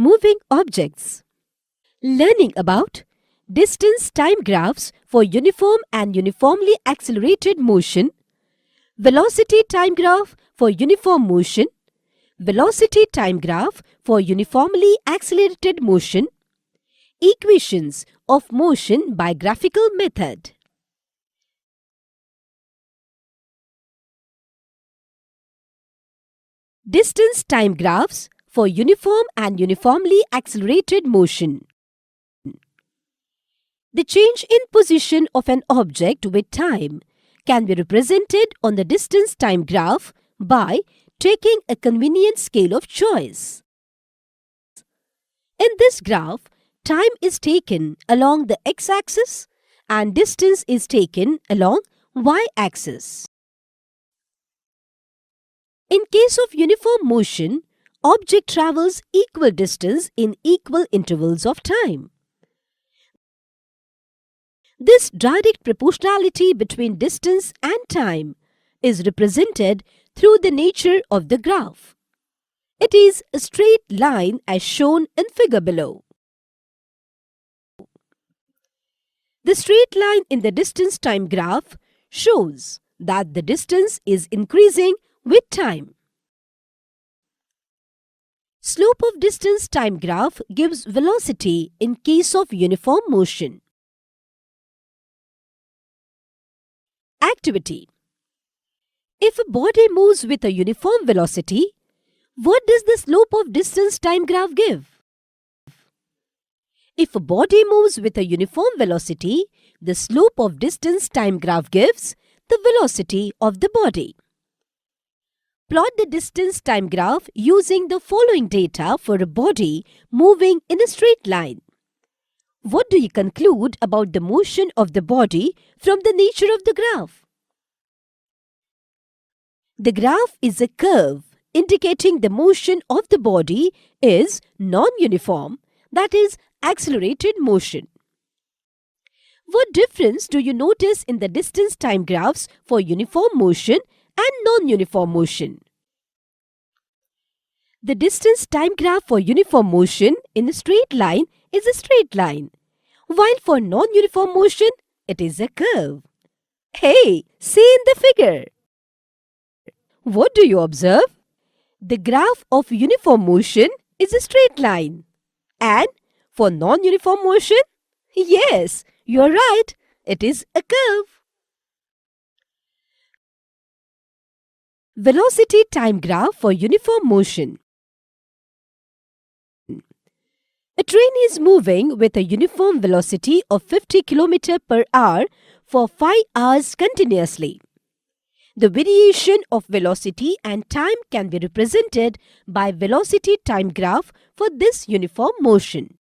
moving objects. Learning about distance-time graphs for uniform and uniformly accelerated motion, velocity time graph for uniform motion, velocity time graph for uniformly accelerated motion, equations of motion by graphical method. Distance time graphs for uniform and uniformly accelerated motion. The change in position of an object with time can be represented on the distance time graph by taking a convenient scale of choice. In this graph, time is taken along the x-axis and distance is taken along y-axis. In case of uniform motion, object travels equal distance in equal intervals of time. This direct proportionality between distance and time is represented through the nature of the graph. It is a straight line as shown in figure below. The straight line in the distance time graph shows that the distance is increasing with time. Slope of distance time graph gives velocity in case of uniform motion. Activity. If a body moves with a uniform velocity, what does the slope of distance time graph give? If a body moves with a uniform velocity, the slope of distance time graph gives the velocity of the body. Plot the distance time graph using the following data for a body moving in a straight line. What do you conclude about the motion of the body from the nature of the graph? The graph is a curve indicating the motion of the body is non-uniform, that is, accelerated motion. What difference do you notice in the distance time graphs for uniform motion and non-uniform motion? The distance time graph for uniform motion in a straight line is a straight line, while for non-uniform motion, it is a curve. Hey, see in the figure. What do you observe? The graph of uniform motion is a straight line. And for non-uniform motion? Yes, you are right. It is a curve. Velocity time graph for uniform motion. A train is moving with a uniform velocity of 50 km per hour for 5 hours continuously. The variation of velocity and time can be represented by velocity time graph for this uniform motion.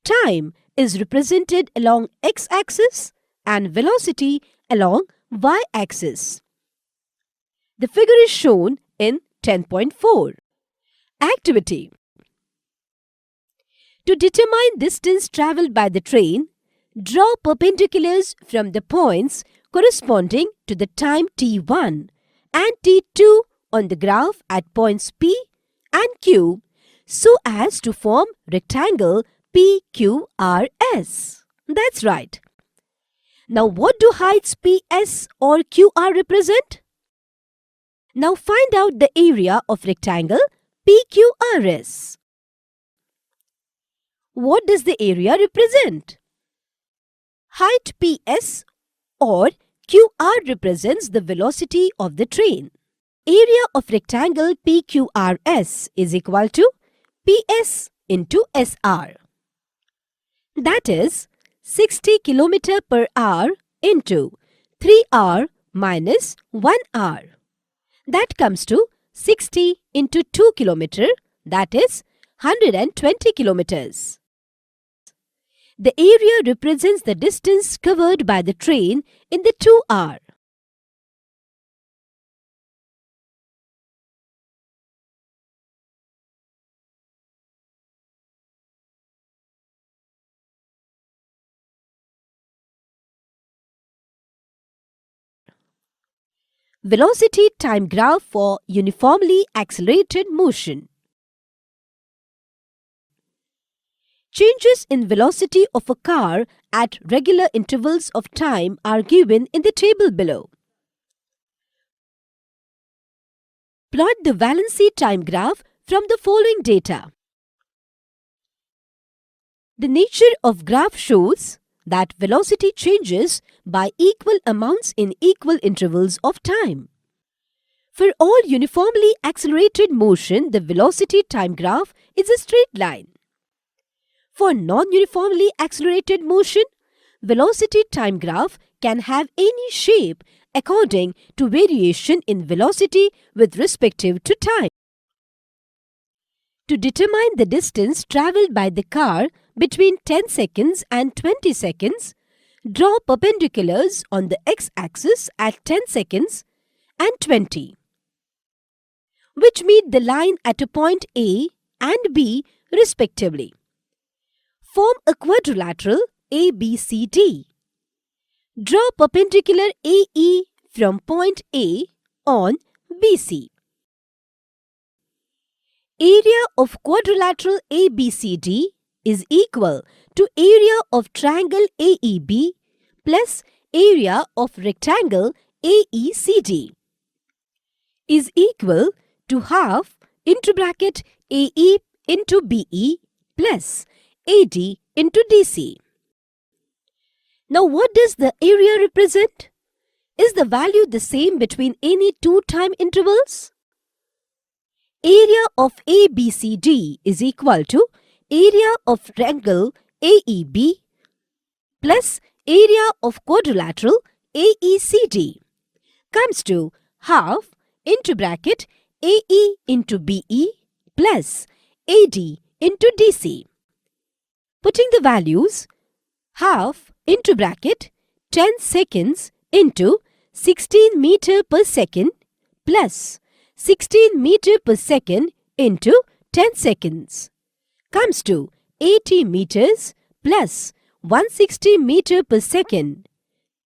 Time is represented along x-axis and velocity along y-axis. The figure is shown in 10.4. Activity. To determine distance travelled by the train, draw perpendiculars from the points corresponding to the time t1 and t2 on the graph at points P and Q so as to form rectangle PQRS. That's right. Now what do heights PS or QR represent? Now find out the area of rectangle PQRS. What does the area represent? Height PS or QR represents the velocity of the train. Area of rectangle PQRS is equal to PS into SR. That is 60 km per hour into 3 hour minus 1 hour. That comes to 60 into 2 km, that is 120 kilometers. The area represents the distance covered by the train in the 2 hour. velocity time graph for uniformly accelerated motion. Changes in velocity of a car at regular intervals of time are given in the table below. Plot the valency time graph from the following data. The nature of graph shows that velocity changes by equal amounts in equal intervals of time. For all uniformly accelerated motion, the velocity time graph is a straight line. For non-uniformly accelerated motion, velocity time graph can have any shape according to variation in velocity with respective to time. To determine the distance travelled by the car between 10 seconds and 20 seconds, draw perpendiculars on the x-axis at 10 seconds and 20, which meet the line at a point A and B respectively. Form a quadrilateral ABCD. Draw perpendicular AE from point A on BC. Area of quadrilateral ABCD is equal to area of triangle AEB plus area of rectangle AECD is equal to half into bracket AE into BE plus AD into DC. Now what does the area represent? Is the value the same between any two time intervals? Area of ABCD is equal to area of triangle AEB plus area of quadrilateral AECD comes to half into bracket AE into BE plus AD into DC. Putting the values, half into bracket 10 seconds into 16 meter per second plus 16 meter per second into 10 seconds comes to 80 meters plus 160 meter per second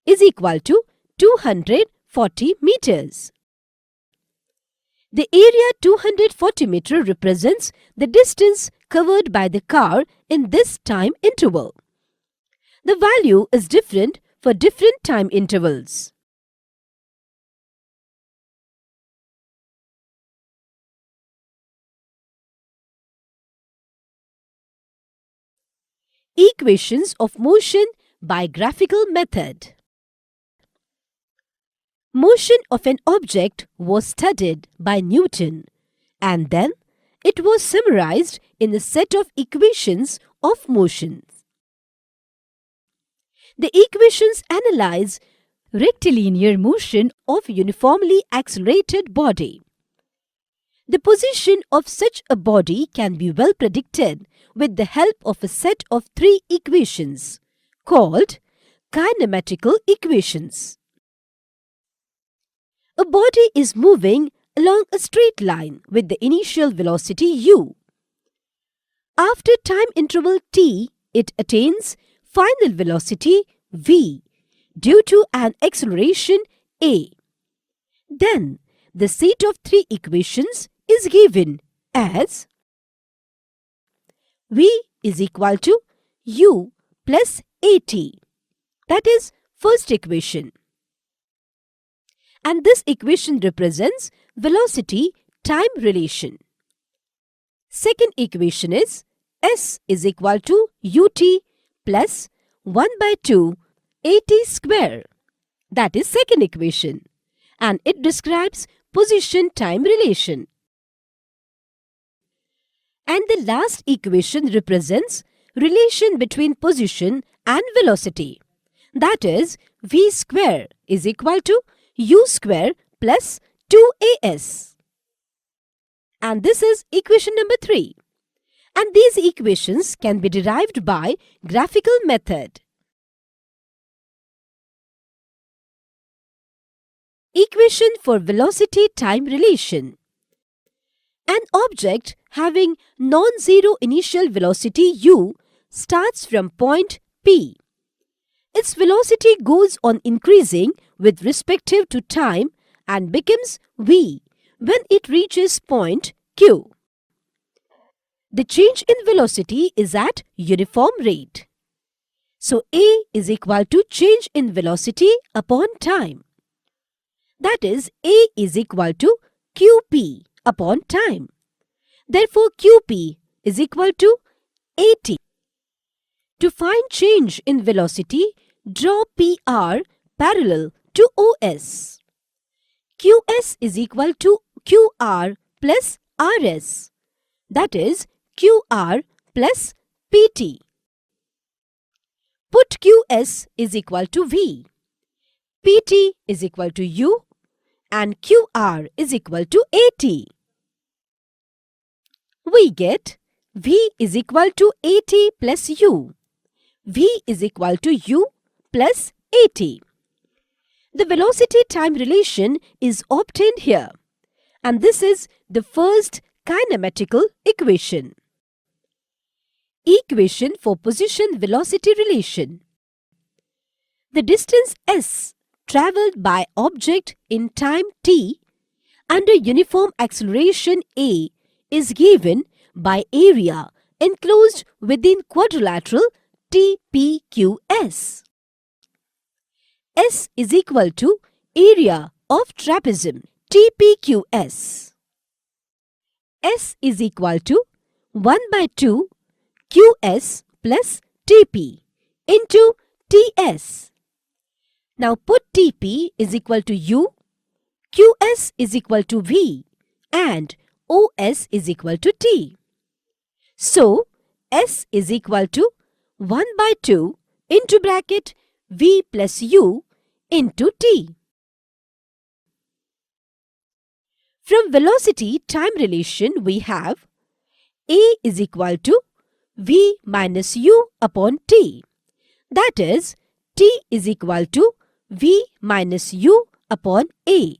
is equal to 240 meters. The area 240 meter represents the distance covered by the car in this time interval. The value is different for different time intervals. Equations of motion by graphical method. Motion of an object was studied by Newton, and then it was summarized in a set of equations of motion. The equations analyze rectilinear motion of uniformly accelerated body. The position of such a body can be well predicted with the help of a set of three equations called kinematical equations. A body is moving along a straight line with the initial velocity u. After time interval t, it attains final velocity v due to an acceleration a. Then, the set of three equations is given as v is equal to u plus at. That is first equation. And this equation represents velocity-time relation. Second equation is s is equal to ut plus 1 by 2 at square. That is second equation. And it describes position-time relation. And the last equation represents relation between position and velocity. That is v square is equal to u square plus 2as. And this is equation number 3. And these equations can be derived by graphical method. Equation for velocity-time relation. An object having non-zero initial velocity u starts from point P. Its velocity goes on increasing with respective to time and becomes v when it reaches point Q. The change in velocity is at uniform rate. So A is equal to change in velocity upon time. That is, A is equal to QP upon time. Therefore, QP is equal to AT. To find change in velocity, draw PR parallel to OS. QS is equal to QR plus RS. That is, QR plus PT. Put QS is equal to V, PT is equal to U, and QR is equal to AT. We get V is equal to AT plus U. V is equal to U plus AT. The velocity-time relation is obtained here, and this is the first kinematical equation. Equation for position-velocity relation. The distance s travelled by object in time t under uniform acceleration a is given by area enclosed within quadrilateral TPQS. S is equal to area of trapezium TPQS. S is equal to 1 by 2 QS plus TP into TS. Now put TP is equal to U, QS is equal to V, and OS is equal to T. So, S is equal to 1 by 2 into bracket V plus U into T. From velocity-time relation we have A is equal to V minus U upon T. That is, T is equal to V minus U upon A.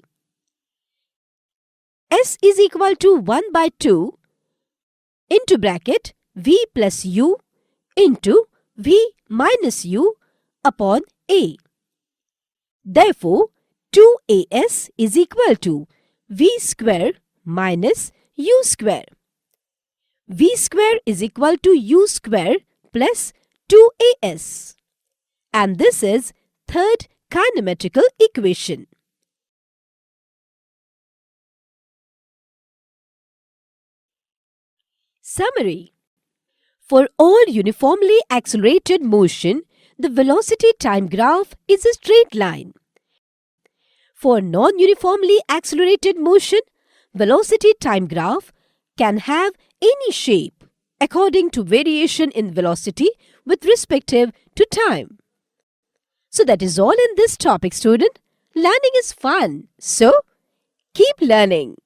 S is equal to 1 by 2 into bracket V plus U into V minus U upon A. Therefore, 2AS is equal to V square minus U square. V square is equal to U square plus 2AS. And this is third kinematical equation. Summary. For all uniformly accelerated motion, the velocity-time graph is a straight line. For non-uniformly accelerated motion, velocity-time graph can have any shape according to variation in velocity with respective to time. So that is all in this topic, student. Learning is fun, so keep learning.